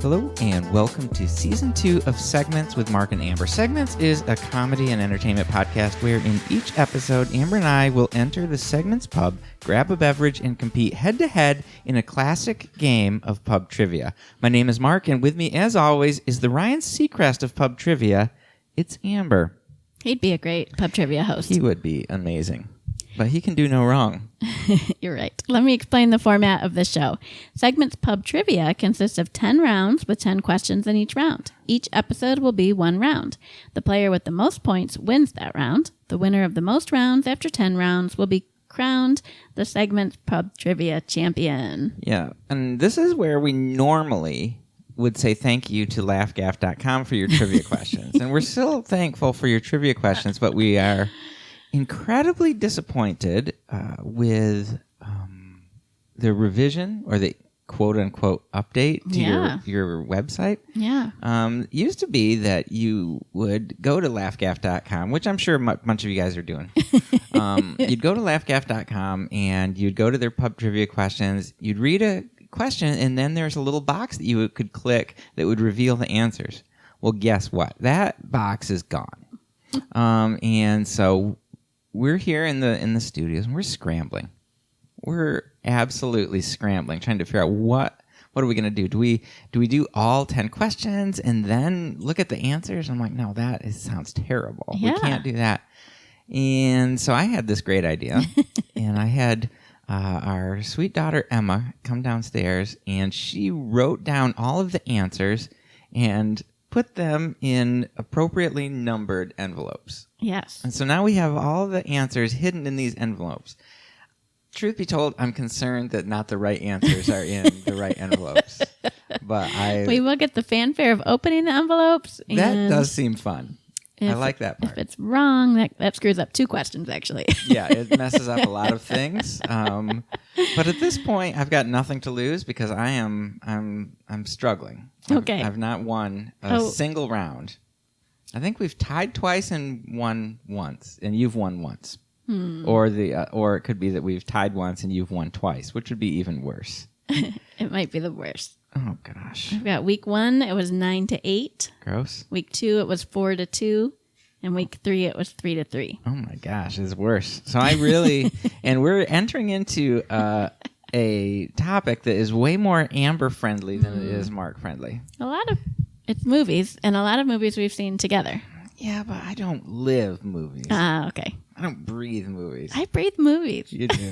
Hello and welcome to Season 2 of Segments with Mark and Amber. Segments is a comedy and entertainment podcast where in each episode, Amber and I will enter the Segments pub, grab a beverage, and compete head-to-head in a classic game of pub trivia. My name is Mark, and with me, as always, is the Ryan Seacrest of pub trivia. It's Amber. He'd be a great pub trivia host. He would be amazing. But he can do no wrong. You're right. Let me explain the format of this show. Segments Pub Trivia consists of 10 rounds with 10 questions in each round. Each episode will be one round. The player with the most points wins that round. The winner of the most rounds after 10 rounds will be crowned the Segments Pub Trivia champion. Yeah, and this is where we normally would say thank you to laughgaff.com for your trivia questions. And we're still thankful for your trivia questions, but we are incredibly disappointed with the revision or the quote-unquote update to your website. Yeah. It used to be that you would go to laughgaff.com, which I'm sure a bunch of you guys are doing. You'd go to laughgaff.com and you'd go to their pub trivia questions. You'd read a question, and then there's a little box that you could click that would reveal the answers. Well, guess what? That box is gone. And so we're here in the studios, and we're scrambling. We're absolutely scrambling, trying to figure out what are we going to do? Do we do all 10 questions and then look at the answers? I'm like, no, sounds terrible. Yeah. We can't do that. And so I had this great idea, and I had our sweet daughter Emma come downstairs, and she wrote down all of the answers and put them in appropriately numbered envelopes. Yes. And so now we have all the answers hidden in these envelopes. Truth be told, I'm concerned that not the right answers are in the right envelopes. But we will get the fanfare of opening the envelopes. That does seem fun. I like that part. If it's wrong, that screws up 2 questions, actually. Yeah, it messes up a lot of things. But at this point, I've got nothing to lose because I'm struggling. Okay. I've not won a single round. I think we've tied twice and won once, and you've won once. Or it could be that we've tied once and you've won twice, which would be even worse. It might be the worst. Oh gosh. I've got week 1, it was 9-8. Gross. Week 2, it was 4-2. And week 3, it was 3-3. Oh my gosh, it's worse. So I really, and we're entering into a topic that is way more Amber friendly than it is Mark friendly. It's movies, and a lot of movies we've seen together. Yeah, but I don't live movies. Okay. I don't breathe movies. I breathe movies. You do.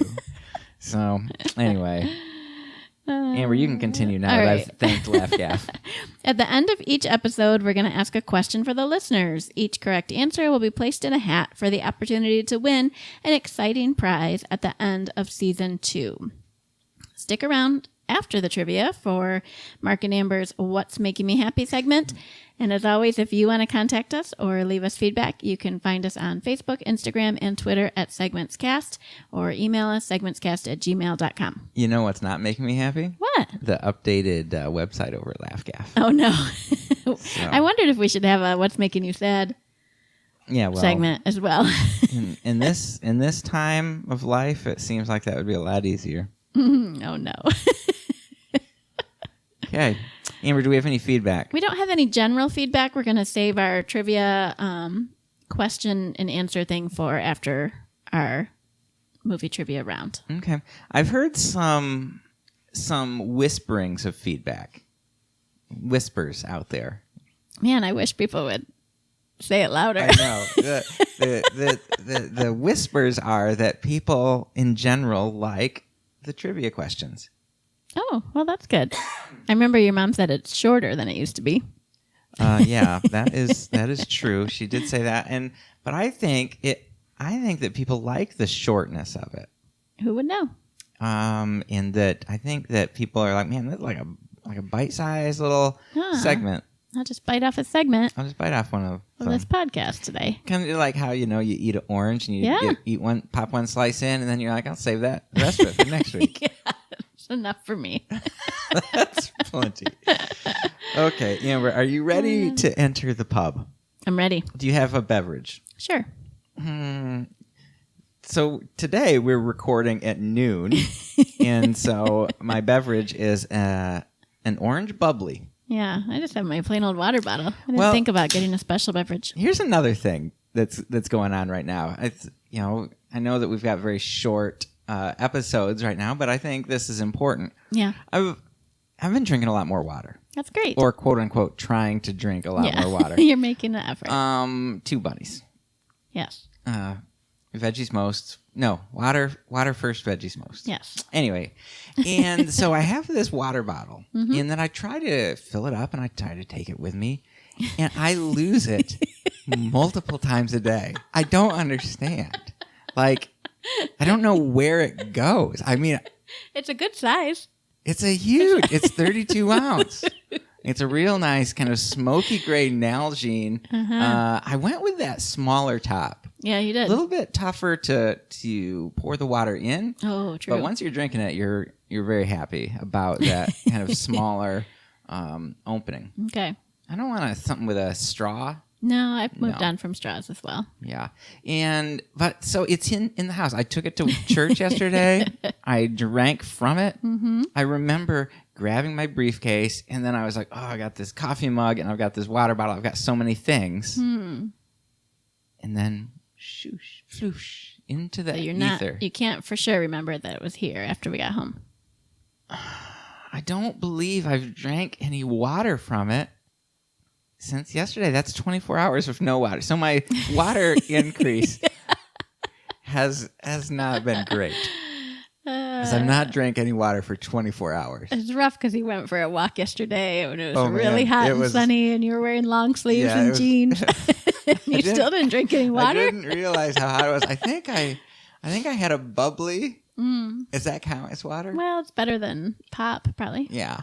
So, anyway. Amber, you can continue now that right. I've thanked LaughGaff. At the end of each episode, we're going to ask a question for the listeners. Each correct answer will be placed in a hat for the opportunity to win an exciting prize at the end of Season 2. Stick around after the trivia for Mark and Amber's What's Making Me Happy segment. And as always, if you want to contact us or leave us feedback, you can find us on Facebook, Instagram, and Twitter at SegmentsCast, or email us segmentscast@gmail.com. You know what's not making me happy? What? The updated website over at LaughGaff. Oh, no. So. I wondered if we should have a What's Making You Sad segment as well. in this time of life, it seems like that would be a lot easier. Oh, no. Okay. Amber, do we have any feedback? We don't have any general feedback. We're going to save our trivia question and answer thing for after our movie trivia round. Okay. I've heard some whisperings of feedback. Whispers out there. Man, I wish people would say it louder. I know. The whispers are that people in general like the trivia questions. Oh, well, that's good. I remember your mom said it's shorter than it used to be. Yeah, that is true. She did say that, but I think that people like the shortness of it. Who would know? In that I think that people are like, man, that's like a bite-sized little segment. I'll just bite off a segment. I'll just bite off one of them. This podcast today. Kind of like how you eat an orange and you pop one slice in, and then you're like, I'll save the rest of it for next week. Yeah, it's enough for me. That's plenty. Okay, Amber, are you ready to enter the pub? I'm ready. Do you have a beverage? Sure. So today we're recording at noon, and so my beverage is an orange bubbly. Yeah, I just have my plain old water bottle. I didn't Well- think about getting a special beverage. Here's another thing that's going on right now. It's, I know that we've got very short episodes right now, but I think this is important. Yeah, I've been drinking a lot more water, that's great. or quote unquote trying to drink a lot more water. You're making the effort. 2 bunnies. Yes. Veggies most. No, water first, veggies most. Yes. Anyway, and so I have this water bottle, and then I try to fill it up, and I try to take it with me, and I lose it multiple times a day. I don't understand. Like, I don't know where it goes. I mean, It's a good size. it's it's 32 ounce. It's a real nice kind of smoky gray Nalgene. I went with that smaller top. Yeah, you A did. little bit tougher to pour the water in. Oh, true. But once you're drinking it, you're very happy about that kind of smaller opening. Okay. I don't want something with a straw. No, I've moved No. on from straws as well. Yeah. But so it's in the house. I took it to church yesterday. I drank from it. Mm-hmm. I remember grabbing my briefcase, and then I was like, oh, I got this coffee mug, and I've got this water bottle. I've got so many things. And then shoosh, floosh, into the So you're ether. you can't for sure remember that it was here after we got home. I don't believe I've drank any water from it since yesterday. That's 24 hours with no water. So my water increase has not been great. Because I've not drank any water for 24 hours. It's rough because he went for a walk yesterday when it was Oh, man. really hot It and was- sunny, and you were wearing long sleeves Yeah, it and was- jeans. You didn't- still didn't drink any I water. didn't realize how hot it was. I think I had a bubbly. Does that count as water? Well, it's better than pop, probably. Yeah.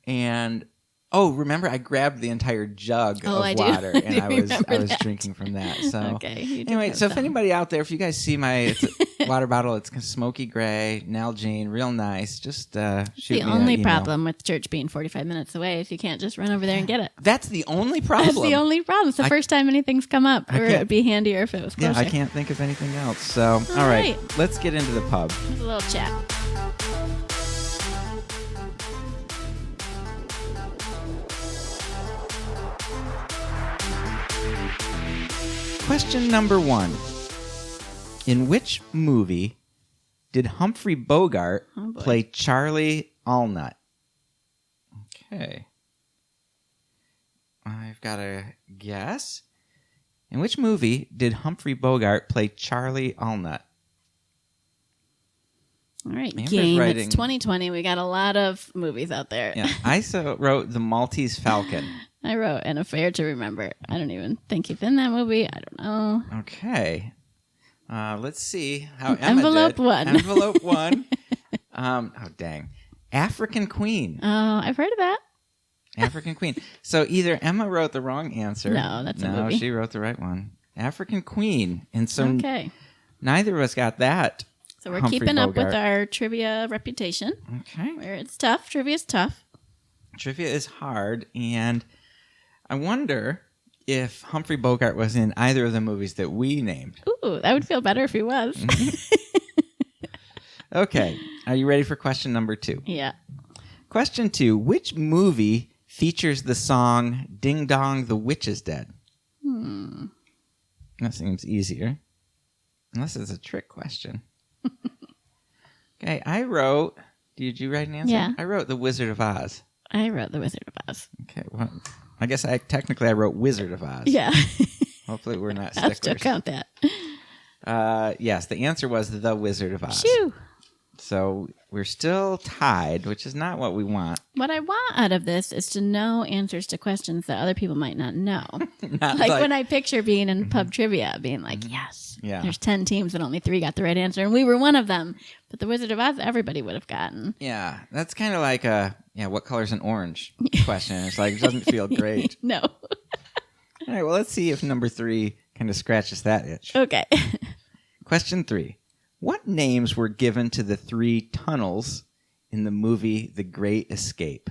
And remember I grabbed the entire jug Oh, of I do. water, I and do I was remember that. drinking from that. So Okay. you did anyway, have so if some. anybody out there, if you guys see it's a water bottle, it's kind of smoky gray, Nalgene, real nice. Just shoot The me only an email. problem with church being 45 minutes away is you can't just run over there and get it. That's the only problem. That's the only problem. It's the first time anything's come up, I or can't- it'd be handier if it was Yeah, closer. I can't think of anything else. So all right, right. let's get into the pub. Just a little chat. Question number 1. In which movie did Humphrey Bogart Oh, boy. play Charlie Allnut? Okay. I've got a guess. In which movie did Humphrey Bogart play Charlie Allnut? All right, Amber's game. writing- It's 2020. We got a lot of movies out there. Yeah, I wrote The Maltese Falcon. I wrote An Affair to Remember. I don't even think he's in that movie. I don't know. Okay. Let's see how Emma Envelope did. one. Envelope 1. Oh, dang. African Queen. Oh, I've heard of that. African Queen. So either Emma wrote the wrong answer. No, that's a No, movie. she wrote the right one. African Queen. And so Okay. neither of us got that. So we're Humphrey keeping up with Bogart. our trivia reputation, Okay. where it's tough. Trivia's tough. Trivia is hard. And I wonder if Humphrey Bogart was in either of the movies that we named. Ooh, that would feel better if he was. Okay. Are you ready for question number 2? Yeah. Question 2. Which movie features the song Ding Dong, the Witch is Dead? That seems easier. Unless it's a trick question. Okay, I wrote... Did you write an answer? Yeah. I wrote The Wizard of Oz. I wrote The Wizard of Oz. Okay, well, I guess I wrote Wizard of Oz. Yeah. Hopefully we're not I'll still sticklers. count that. Yes, the answer was The Wizard of Oz. Shoo. So we're still tied, which is not what we want. What I want out of this is to know answers to questions that other people might not know. Not Like when I picture being in pub trivia, being like, yes, Yeah. there's 10 teams and only 3 got the right answer, and we were one of them. But the Wizard of Oz, everybody would have gotten. Yeah, that's kind of like what color's an orange question. It's like, it doesn't feel great. No. All right, well, let's see if number 3 kind of scratches that itch. Okay. Question 3. What names were given to the 3 tunnels in the movie The Great Escape?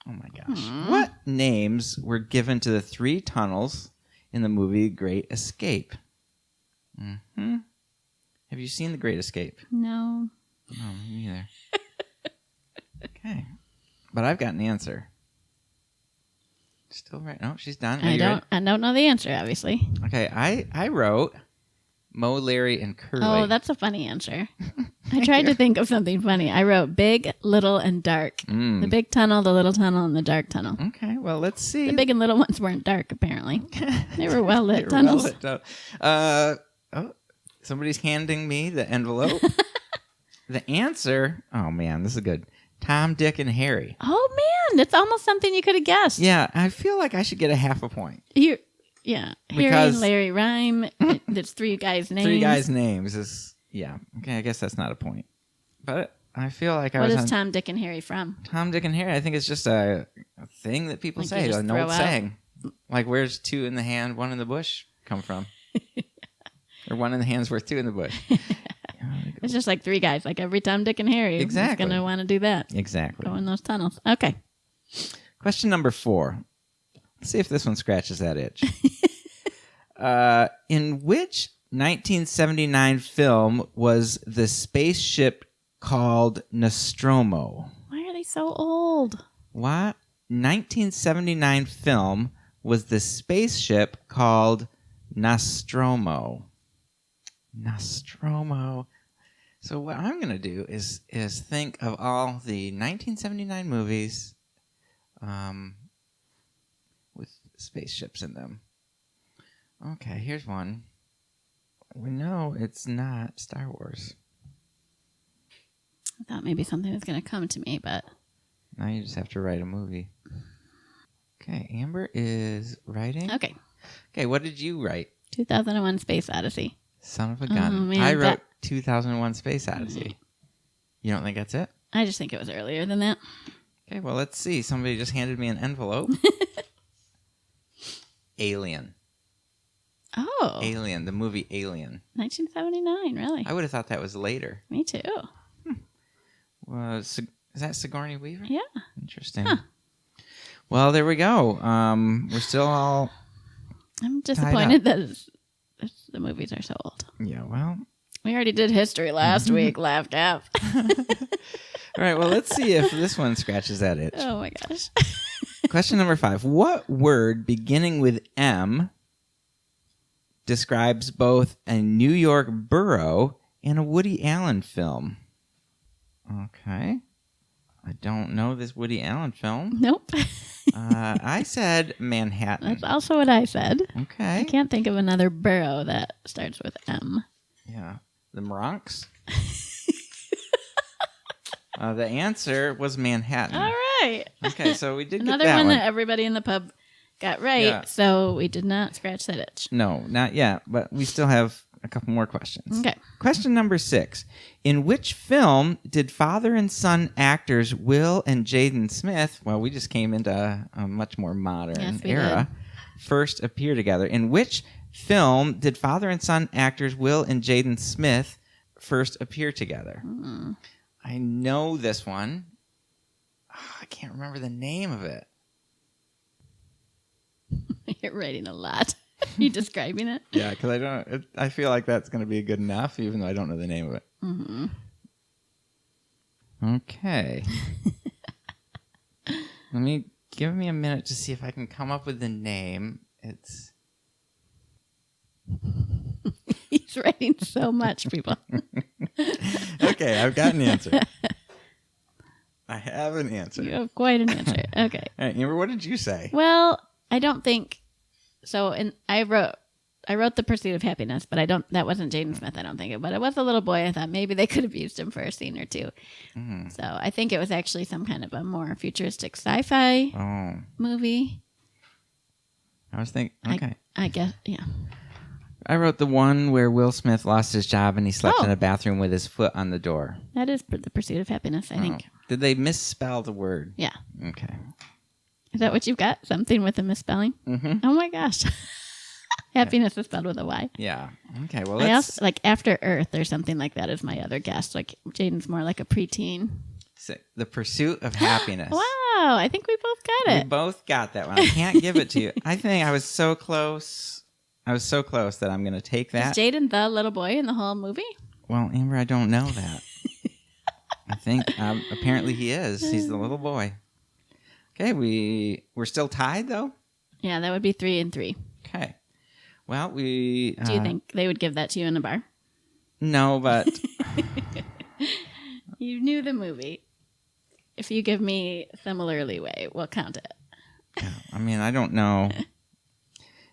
Oh my gosh. What names were given to the 3 tunnels in the movie Great Escape? Have you seen The Great Escape? No. No, me neither. Okay. But I've got an answer. Still right? No, she's done. Are I you don't know the answer, obviously. ready? Okay, I wrote Moe, Larry, and Curly. Oh, that's a funny answer. I tried to think of something funny. I wrote big, little, and dark. The big tunnel, the little tunnel, and the dark tunnel. Okay, well, let's see. The big and little ones weren't dark, apparently. They were well-lit tunnels. Oh, somebody's handing me the envelope. The answer, oh man, this is good. Tom, Dick, and Harry. Oh, man. It's almost something you could have guessed. Yeah, I feel like I should get a half a point. Harry Because- and Larry rhyme. There's three guys' names. Three guys' names is, yeah. Okay, I guess that's not a point. But I feel like I What was is on Tom, Dick, and Harry from? Tom, Dick, and Harry. I think it's just a thing that people Like you say, just an throw old out. saying. Like, where's two in the hand, one in the bush come from? Or one in the hand's worth two in the bush. It's just like three guys. Like every Tom, Dick, and Harry Exactly. is going to want to do that. Exactly. Go in those tunnels. Okay. Question number 4. Let's see if this one scratches that itch. In which 1979 film was the spaceship called Nostromo? Why are they so old? What 1979 film was the spaceship called Nostromo? Nostromo. So what I'm going to do is think of all the 1979 movies with spaceships in them. Okay, here's one. We know it's not Star Wars. I thought maybe something was going to come to me, but Now you just have to write a movie. Okay, Amber is writing. okay. Okay, what did you write? 2001 Space Odyssey. Son of a gun. Oh, man, I wrote that- 2001 Space Odyssey. You don't think that's it? I just think it was earlier than that. Okay, well, let's see. Somebody just handed me an envelope. Alien. Oh, Alien, the movie Alien. 1979, really? I would have thought that was later. Me too. Is that Sigourney Weaver? Yeah. Interesting. Well, there we go. We're still all... I'm disappointed that the movies are so old. Yeah, well... We already did history last week, laughed out. All right, well, let's see if this one scratches that itch. Oh my gosh. Question number 5. What word beginning with M describes both a New York borough and a Woody Allen film? Okay. I don't know this Woody Allen film. Nope. I said Manhattan. That's also what I said. Okay. I can't think of another borough that starts with M. Yeah. The Bronx? The answer was Manhattan. All right. Okay, so we did Another get that one one. that everybody in the pub got right, Yeah. so we did not scratch that itch. No, not yet, but we still have a couple more questions. Okay. Question number 6. In which film did father and son actors Will and Jaden Smith, well, we just came into a much more modern Yes, we era, first appear together? In which film did father and son actors Will and Jaden Smith first appear together? I know this one. I can't remember the name of it. You're writing a lot. You describing it? Yeah, because I feel like that's going to be good enough, even though I don't know the name of it. Mm-hmm. Okay. Give me a minute to see if I can come up with the name. It's He's writing so much, people. okay. I've got an answer. I have an answer. You have quite an answer. Okay. All right, Amber, what did you say? Well, I don't think so. And I wrote The Pursuit of Happiness, but that wasn't Jaden Smith. I don't think it, but it was a little boy. I thought maybe they could have used him for a scene or two. Mm-hmm. So I think it was actually some kind of a more futuristic sci-fi Oh, movie. I was thinking. Okay. I guess, yeah. I wrote the one where Will Smith lost his job and he slept Oh. in a bathroom with his foot on the door. That is The Pursuit of Happiness, I think. Oh. Did they misspell the word? Yeah. Okay. Is that what you've got? Something with a misspelling? Mm-hmm. Oh my gosh. Happiness is spelled with a Y. Yeah. Okay. Well, I let's also, like After Earth or something like that is my other guess. Like Jaden's more like a preteen. The Pursuit of Happiness. Wow, I think we both got We it. both got that one. I can't give it to you. I think I was so close. I was so close that I'm going to take that. Is Jaden the little boy in the whole movie? Well, Amber, I don't know that. I think apparently he is. He's the little boy. Okay, we're still tied though. Yeah, that would be 3 and 3. Okay. Well, we... Do you think they would give that to you in a bar? No, but... You knew the movie. If you give me similar leeway, we'll count it. I mean, I don't know.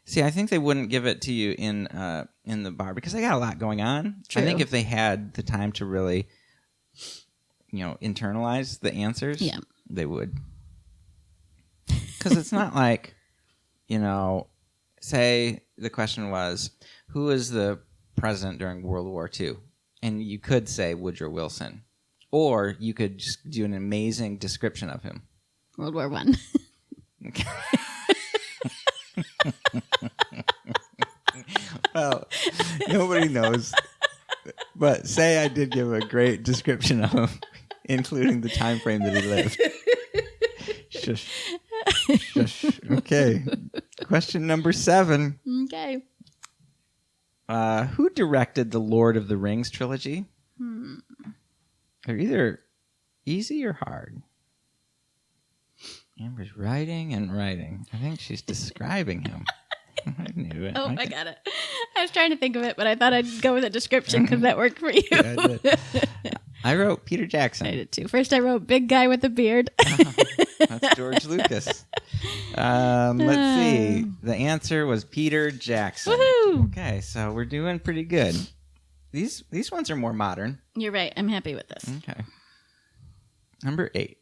See, I think they wouldn't give it to you in the bar because they got a lot going on. True. I think if they had the time to really, internalize the answers, they would. Because it's not like, say the question was, who is the president during World War II? And you could say Woodrow Wilson. Or you could just do an amazing description of him. World War I. Well, nobody knows. But say I did give a great description of him, including the time frame that he lived. Shush. Shush. Okay. Question number 7. Okay. Who directed the Lord of the Rings trilogy? They're either easy or hard. Amber's writing and writing. I think she's describing him. I knew it. Oh, I got it. I was trying to think of it, but I thought I'd go with a description because that worked for you. Yeah, I did. I wrote Peter Jackson. I did too. First, I wrote big guy with a beard. That's George Lucas. Let's see. The answer was Peter Jackson. Woohoo! Okay, so we're doing pretty good. These ones are more modern. You're right. I'm happy with this. Okay. Number 8.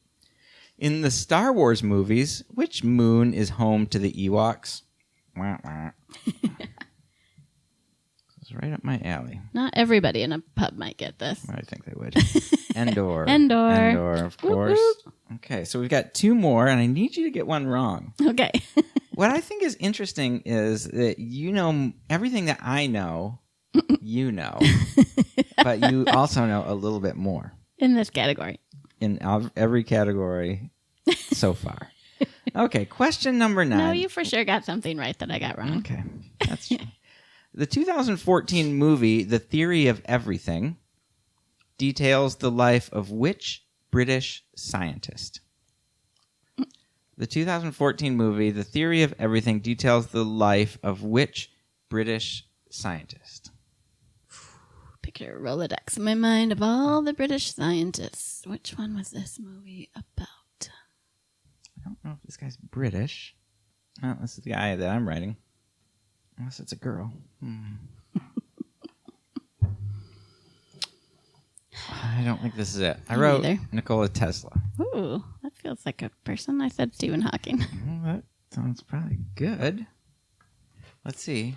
In the Star Wars movies, which moon is home to the Ewoks? Wah, wah. It's right up my alley. Not everybody in a pub might get this. I think they would. Endor. Endor, of course. Whoop, Okay, so we've got 2 more, and I need you to get one wrong. Okay. What I think is interesting is that you know everything that I know, but you also know a little bit more. In this category. In every category so far. Okay, question number 9. No, you for sure got something right that I got wrong. Okay, that's true. The 2014 movie, The Theory of Everything, details the life of which British scientist? The 2014 movie, The Theory of Everything, details the life of which British scientist? Picture a Rolodex in my mind of all the British scientists. Which one was this movie about? I don't know if this guy's British. Oh, this is the guy that I'm writing. Unless it's a girl. I don't think this is it. I wrote Nikola Tesla. Ooh, that feels like a person. I said Stephen Hawking. Well, that sounds probably good. Let's see.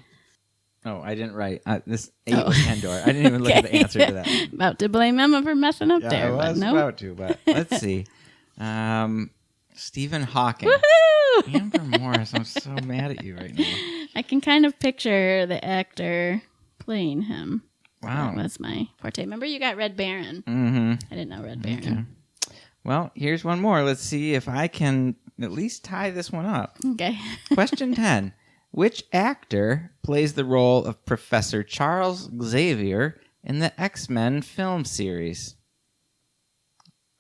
Oh, I didn't write. This 8 was Endor. I didn't even look at the answer to that. About to blame Emma for messing up there. I was but about to, but let's see. Stephen Hawking. Woohoo! Amber Morris, I'm so mad at you right now. I can kind of picture the actor playing him. Wow. That was my forte. Remember you got Red Baron? Mm-hmm. I didn't know Red Baron. Okay. Well, here's one more. Let's see if I can at least tie this one up. Okay. Question 10. Which actor plays the role of Professor Charles Xavier in the X-Men film series?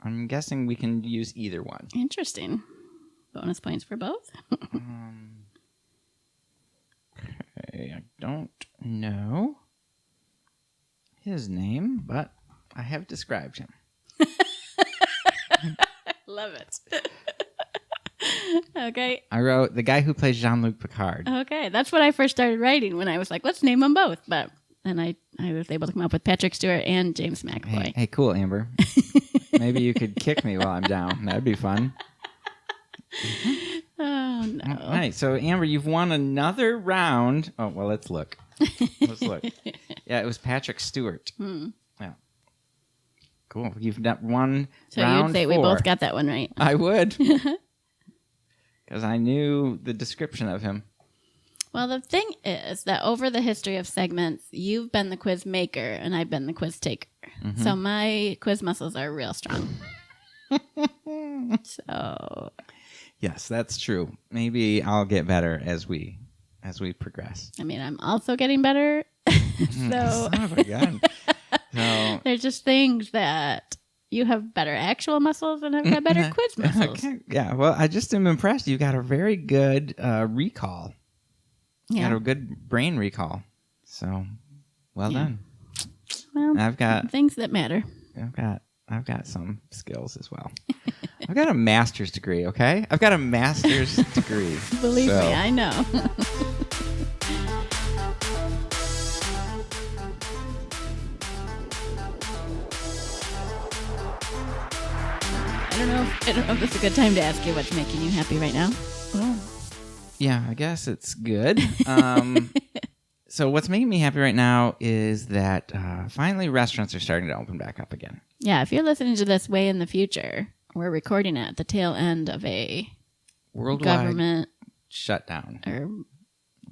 I'm guessing we can use either one. Interesting. Bonus points for both. Okay, I don't know his name, but I have described him. Love it. Okay. I wrote the guy who plays Jean-Luc Picard. Okay. That's what I first started writing when I was like, let's name them both. But then I was able to come up with Patrick Stewart and James McAvoy. Hey, cool, Amber. Maybe you could kick me while I'm down. That'd be fun. Oh, no. All right, so Amber, you've won another round. Oh, well, let's look. Let's look. Yeah, it was Patrick Stewart. Yeah. Cool. You've done one So round you'd say 4. we both got that one right. I would. Because I knew the description of him. Well, the thing is that over the history of segments, you've been the quiz maker and I've been the quiz taker. Mm-hmm. So my quiz muscles are real strong. So... Yes, that's true. Maybe I'll get better as we progress. I mean, I'm also getting better. So Son of a gun. So there's just things that You have better actual muscles and I've got better quiz muscles. Okay. Yeah, well, I just am impressed. You got a very good recall. You got a good brain recall. So, well done. Well, I've got things that matter. I've got some skills as well. I've got a master's degree, okay? I've got a master's degree. Believe me, I know. I don't know if this is a good time to ask you what's making you happy right now. Oh. Yeah, I guess it's good. So what's making me happy right now is that finally restaurants are starting to open back up again. Yeah, if you're listening to this way in the future, we're recording it at the tail end of a worldwide government shutdown. Or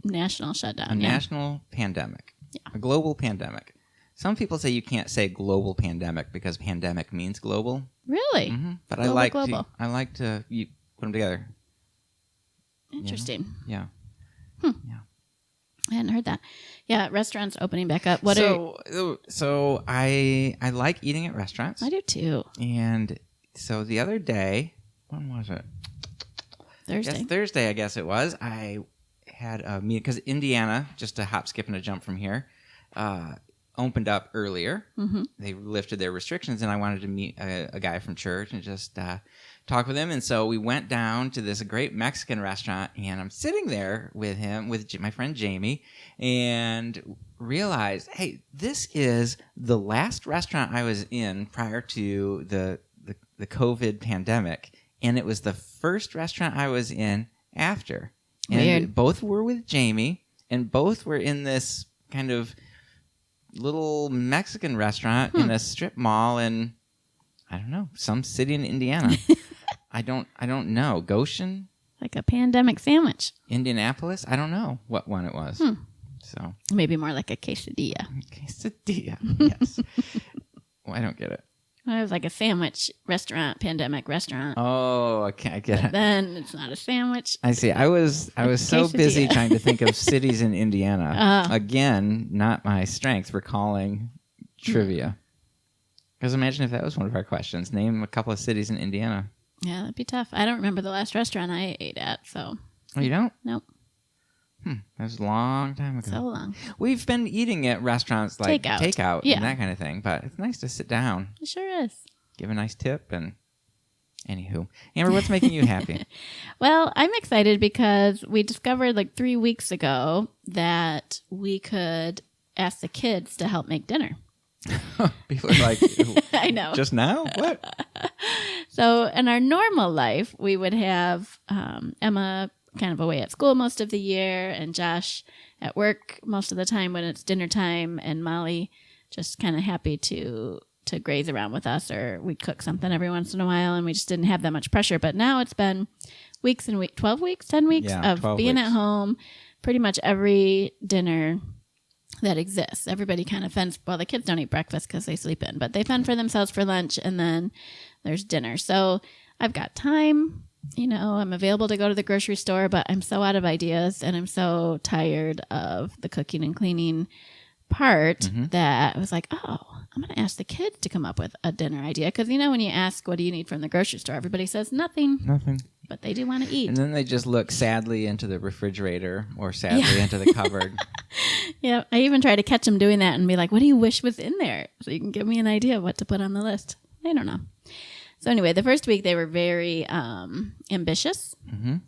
national shutdown. A national pandemic. Yeah. A global pandemic. Some people say you can't say global pandemic because pandemic means global. Really? Mm-hmm. But global, I like to put them together. Interesting. Yeah. Yeah. I hadn't heard that. Yeah, restaurants opening back up. So I like eating at restaurants. I do too. And so the other day, when was it? Thursday, I guess it was. I had a meeting because Indiana, just a hop, skip, and a jump from here, opened up earlier. Mm-hmm. They lifted their restrictions, and I wanted to meet a guy from church and just talk with him. And so we went down to this great Mexican restaurant, and I'm sitting there with him, with my friend Jamie, and realized, hey, this is the last restaurant I was in prior to the COVID pandemic, and it was the first restaurant I was in after. And Weird. Both were with Jamie, and both were in this kind of little Mexican restaurant in a strip mall in, I don't know, some city in Indiana. I don't know. Goshen? Like a pandemic sandwich. Indianapolis? I don't know what one it was. So maybe more like a quesadilla. Quesadilla, yes. Well, I don't get it. Well, it was like a sandwich restaurant, pandemic restaurant. Oh, okay, I get it. Then it's not a sandwich. I see. I was so busy trying to think of cities in Indiana. Again, not my strength, recalling trivia. Because imagine if that was one of our questions. Name a couple of cities in Indiana. Yeah, that'd be tough. I don't remember the last restaurant I ate at, so. Oh, you don't? Nope. That was a long time ago. So long. We've been eating at restaurants like takeout yeah. and that kind of thing, but it's nice to sit down. It sure is. Give a nice tip and anywho. Amber, what's making you happy? Well, I'm excited because we discovered like 3 weeks ago that we could ask the kids to help make dinner. People are like, I know. Just now? What? So in our normal life, we would have Emma kind of away at school most of the year and Josh at work most of the time when it's dinner time, and Molly just kind of happy to graze around with us, or we'd cook something every once in a while, and we just didn't have that much pressure. But now it's been weeks and weeks, 12 weeks, 10 weeks of being at home pretty much every dinner that exists. Everybody kind of fends. Well, the kids don't eat breakfast because they sleep in, but they fend for themselves for lunch, and then there's dinner. So I've got time. You know, I'm available to go to the grocery store, but I'm so out of ideas, and I'm so tired of the cooking and cleaning part that I was like, oh, I'm going to ask the kids to come up with a dinner idea. Because, you know, when you ask, what do you need from the grocery store? Everybody says nothing. Nothing. But they do want to eat. And then they just look sadly into the refrigerator or sadly into the cupboard. Yeah, I even try to catch them doing that and be like, what do you wish was in there? So you can give me an idea of what to put on the list. I don't know. So anyway, the first week they were very ambitious.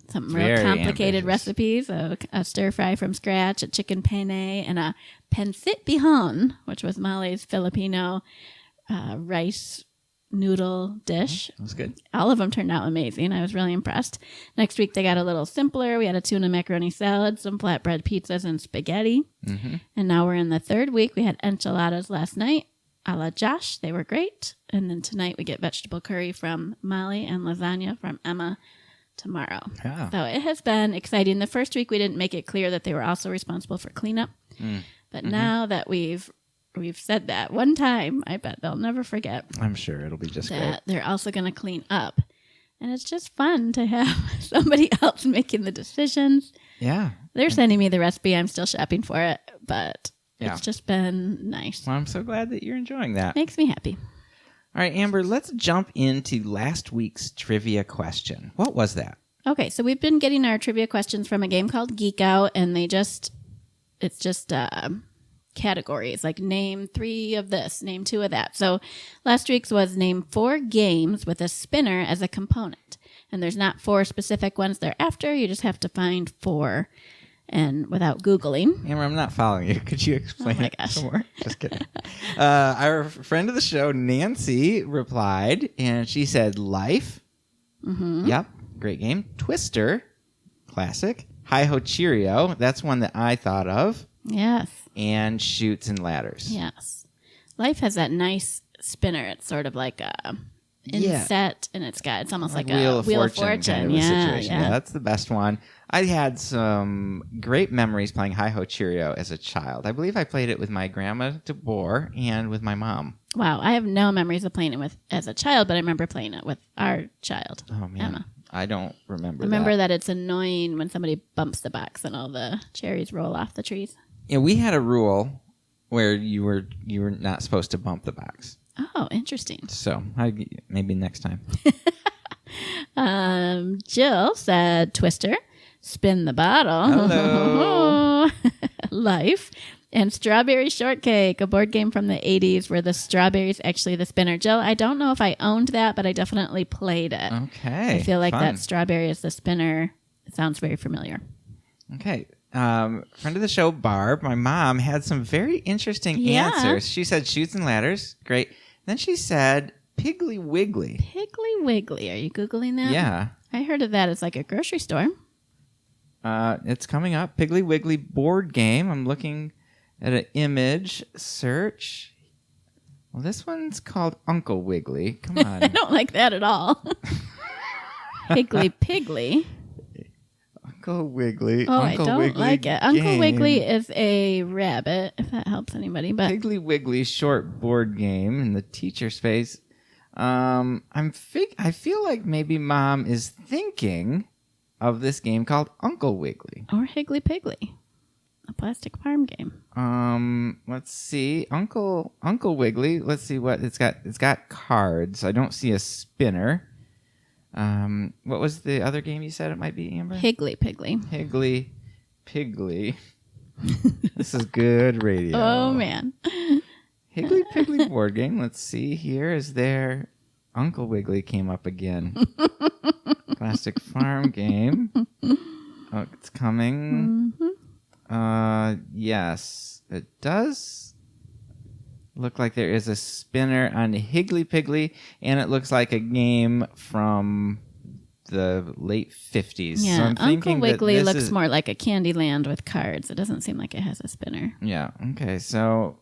Some real complicated recipes, a stir fry from scratch, a chicken penne, and a pancit bihon, which was Molly's Filipino rice noodle dish. That was good. All of them turned out amazing. I was really impressed. Next week they got a little simpler. We had a tuna macaroni salad, some flatbread pizzas, and spaghetti. And now we're in the third week. We had enchiladas last night. A la Josh. They were great. And then tonight we get vegetable curry from Molly and lasagna from Emma tomorrow. Yeah. So it has been exciting. The first week we didn't make it clear that they were also responsible for cleanup. But now that we've said that one time, I bet they'll never forget. I'm sure it'll be just that great. They're also going to clean up. And it's just fun to have somebody else making the decisions. Yeah. They're sending me the recipe. I'm still shopping for it, but it's just been nice. Well, I'm so glad that you're enjoying that. Makes me happy. All right, Amber, let's jump into last week's trivia question. What was that? Okay, so we've been getting our trivia questions from a game called Geek Out, and it's just categories, like name 3 of this, name 2 of that. So last week's was name 4 games with a spinner as a component. And there's not 4 specific ones thereafter. You just have to find 4, and without Googling. Amber, I'm not following you. Could you explain Oh my it gosh. some more? Just kidding. Our friend of the show, Nancy, replied, and she said Life. Mm-hmm. Yep, great game. Twister, classic. Hi-Ho Cheerio, that's one that I thought of. Yes. And Chutes and Ladders. Yes. Life has that nice spinner. It's sort of like a inset, and it's almost like a Wheel of Fortune. Kind of a Yeah, situation. Yeah, that's the best one. I had some great memories playing Hi-Ho Cheerio as a child. I believe I played it with my grandma DeBoer and with my mom. Wow, I have no memories of playing it as a child, but I remember playing it with our child, Oh, man. Emma. I don't remember I remember that it's annoying when somebody bumps the box and all the cherries roll off the trees. Yeah, we had a rule where you were not supposed to bump the box. Oh, interesting. So maybe next time. Jill said Twister, Spin the Bottle, Hello. Life, and Strawberry Shortcake, a board game from the 80s where the strawberry's actually the spinner. Jill, I don't know if I owned that, but I definitely played it. Okay. I feel like fun. that strawberry is the spinner. It sounds very familiar. Okay. Friend of the show, Barb, my mom, had some very interesting Yeah. answers. She said Chutes and Ladders. Great. Then she said Piggly Wiggly. Piggly Wiggly. Are you Googling that? Yeah. I heard of that as like a grocery store. It's coming up. Piggly Wiggly board game. I'm looking at an image search. Well, this one's called Uncle Wiggly. Come I on. don't like that at all. Piggly. Uncle Wiggly. Oh, Uncle I don't Wiggly like it. Uncle game. Wiggly is a rabbit, if that helps anybody. But Piggly Wiggly short board game in the teacher space. I feel like maybe Mom is thinking of this game called Uncle Wiggly. or Higgly Piggly, a plastic farm game. Let's see. Uncle Wiggly. Let's see what it's got. It's got cards. I don't see a spinner. What was the other game you said it might be, Amber? Higgly Piggly. Higgly Piggly. This is good radio. Oh man. Higgly Piggly board game. Let's see here. Is there Uncle Wiggly came up again. Classic farm game. Oh, it's coming. Yes. It does look like there is a spinner on Higgly Piggly, and it looks like a game from the late 50s. Yeah, So I'm Uncle thinking Wiggly that this looks is, more like a candy land with cards. It doesn't seem like it has a spinner. Yeah. Okay. So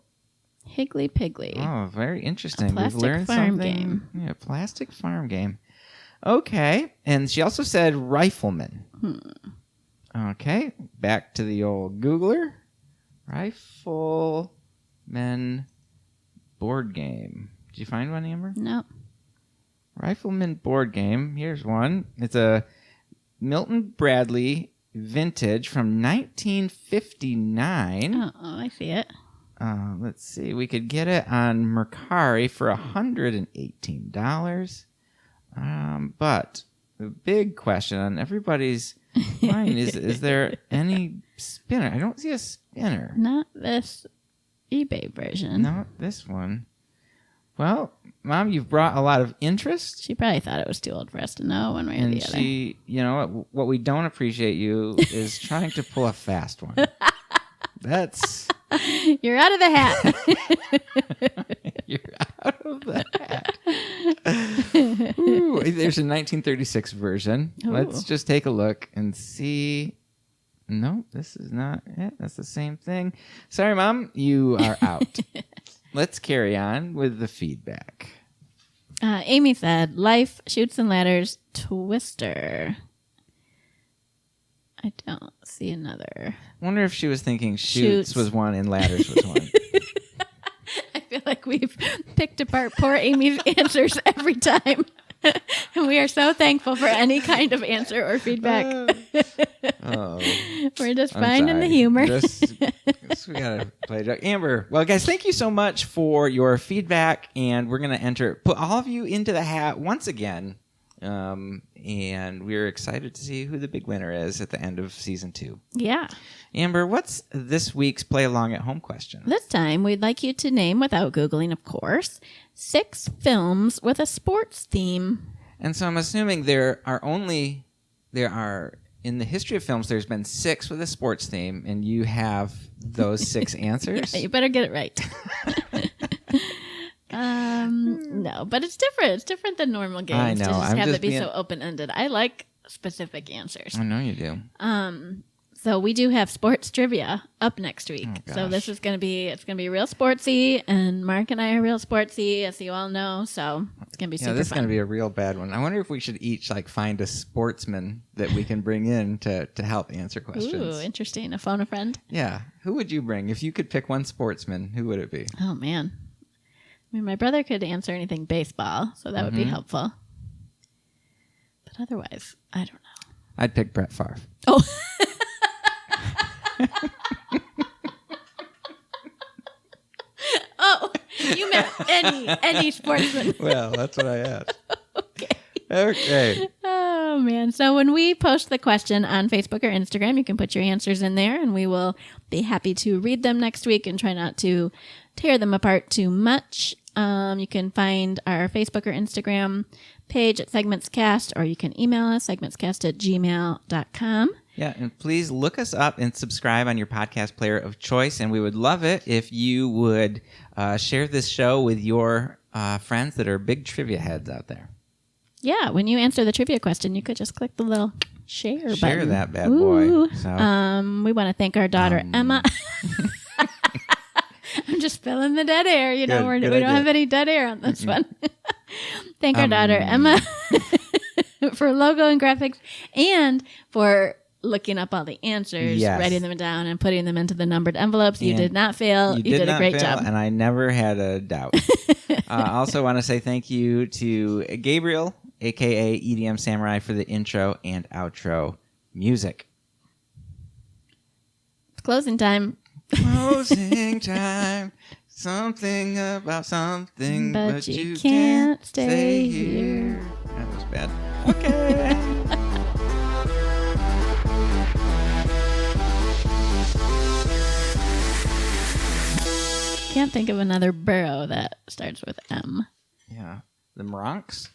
Higgly Piggly. oh, very interesting. plastic We've learned farm something. game. Yeah, plastic farm game. Okay. And she also said rifleman. Okay. Back to the old Googler. Rifleman board game. Did you find one, Amber? No. Rifleman board game. Here's one. It's a Milton Bradley vintage from 1959. Oh, I see it. Let's see. We could get it on Mercari for $118. But the big question on everybody's mind is there any spinner? I don't see a spinner. Not this eBay version. Not this one. Well, Mom, you've brought a lot of interest. She probably thought it was too old for us to know one way or And the other. she, what we don't appreciate you is trying to pull a fast one. That's... You're out of the hat. You're out of the hat. Ooh, there's a 1936 version. Ooh. Let's just take a look and see. No, this is not it. That's the same thing. Sorry, Mom. You are out. Let's carry on with the feedback. Amy said, Life, Chutes and Ladders, Twister. I don't see another. Wonder if she was thinking Chutes. Chutes was one and Ladders was one. I feel like we've picked apart poor Amy's answers every time. And we are so thankful for any kind of answer or feedback. Oh, We're just I'm finding the sorry. humor. We gotta play a joke. Amber, well, guys, thank you so much for your feedback, and we're gonna put all of you into the hat once again, and we're excited to see who the big winner is at the end of season 2. Yeah. Amber, what's this week's play along at home question? This time, we'd like you to name, without Googling, of course, 6 films with a sports theme. And so I'm assuming there are in the history of films, there's been 6 with a sports theme, and you have those 6 answers. Yeah, you better get it right. No, but it's different. It's different than normal games. I know. To just I'm have just it be being- so open-ended. I like specific answers. I know you do. So we do have sports trivia up next week. Oh, So this gosh. is going to be real sportsy, and Mark and I are real sportsy, as you all know. So it's going to be super Yeah, this is fun. going to be a real bad one. I wonder if we should each find a sportsman that we can bring in to help answer questions. Ooh, interesting. A phone a friend. Yeah. Who would you bring? If you could pick one sportsman, who would it be? Oh man. I mean, my brother could answer anything baseball, so that would be helpful. But otherwise, I don't know. I'd pick Brett Favre. Oh. Oh, you meant any sportsman. Well, that's what I asked. Okay. Okay. Oh man. So when we post the question on Facebook or Instagram, you can put your answers in there and we will be happy to read them next week and try not to tear them apart too much. You can find our Facebook or Instagram page at SegmentsCast, or you can email us, segmentscast@gmail.com. Yeah, and please look us up and subscribe on your podcast player of choice. And we would love it if you would share this show with your friends that are big trivia heads out there. Yeah, when you answer the trivia question, you could just click the little share button. Share that bad Ooh. boy. So. We want to thank our daughter, Emma. I'm just filling the dead air. You know, Good we don't idea. have any dead air on this one. Thank our daughter, Emma, for logo and graphics and for looking up all the answers, Yes. writing them down, and putting them into the numbered envelopes. You And did not fail. You did a not great fail, job. and I never had a doubt. I also want to say thank you to Gabriel, a.k.a. EDM Samurai, for the intro and outro music. It's closing time. Closing time. Something about something, But but you you can't can't stay stay here. here. That was bad. Okay. Can't think of another borough that starts with M. Yeah. The Bronx?